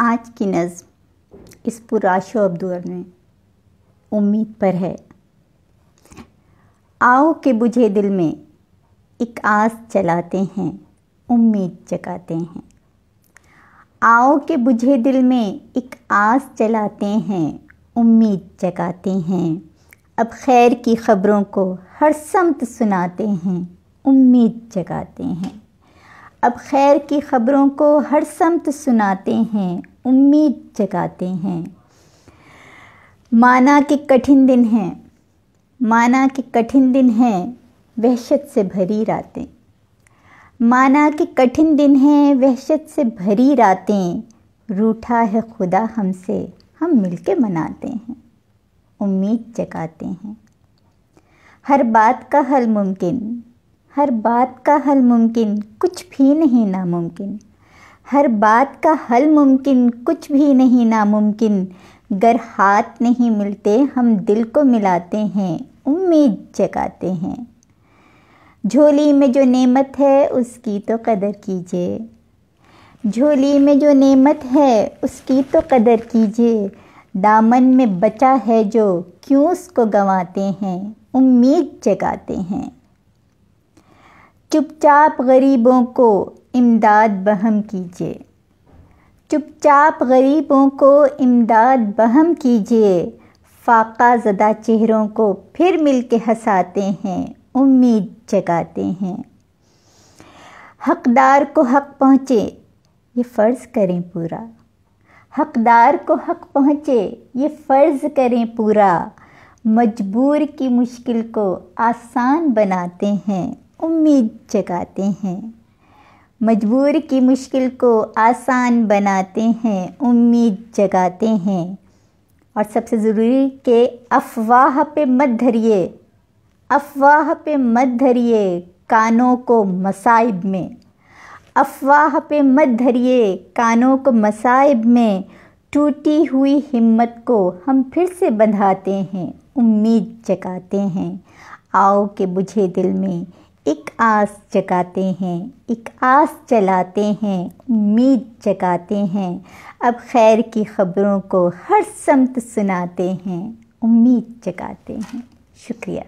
आज की नज़्म इस पुराशो अब्दुल में उम्मीद पर है। आओ के बुझे दिल में एक आस जलाते हैं, उम्मीद जगाते हैं। आओ के बुझे दिल में एक आस जलाते हैं, उम्मीद जगाते हैं। अब खैर की ख़बरों को हर समत सुनाते हैं, उम्मीद जगाते हैं। अब खैर की ख़बरों को हर समत सुनाते हैं, उम्मीद जगाते हैं। माना कि कठिन दिन हैं, माना कि कठिन दिन हैं, वहशत से भरी रातें। माना कि कठिन दिन हैं, वहशत से भरी रातें। रूठा है खुदा हमसे, हम मिलके मनाते हैं, उम्मीद जगाते हैं। हर बात का हल मुमकिन, हर बात का हल मुमकिन, कुछ भी नहीं नामुमकिन। हर बात का हल मुमकिन, कुछ भी नहीं नामुमकिन। गर हाथ नहीं मिलते हम दिल को मिलाते हैं, उम्मीद जगाते हैं। झोली में जो नेमत है उसकी तो कदर कीजिए, झोली में जो नेमत है उसकी तो कदर कीजिए। दामन में बचा है जो क्यों उसको गंवाते हैं, उम्मीद जगाते हैं। चुपचाप गरीबों को इमदाद बहम कीजिए, चुपचाप गरीबों को इमदाद बहम कीजिए। फाका ज़दा चेहरों को फिर मिलके हंसाते हैं, उम्मीद जगाते हैं। हकदार को हक पहुँचे ये फ़र्ज़ करें पूरा, हकदार को हक पहुँचे ये फ़र्ज़ करें पूरा। मजबूर की मुश्किल को आसान बनाते हैं, उम्मीद जगाते हैं। मजबूर की मुश्किल को आसान बनाते हैं, उम्मीद जगाते हैं। और सबसे ज़रूरी कि अफवाह पे मत धरिए, अफवाह पे मत धरिए कानों को मसाइब में। अफवाह पे मत धरिए कानों को मसाइब में। टूटी हुई हिम्मत को हम फिर से बंधाते हैं, उम्मीद जगाते हैं। आओ के बुझे दिल में एक आस जगाते हैं, एक आस जलाते हैं, उम्मीद जगाते हैं। अब खैर की ख़बरों को हर समत सुनाते हैं, उम्मीद जगाते हैं। शुक्रिया।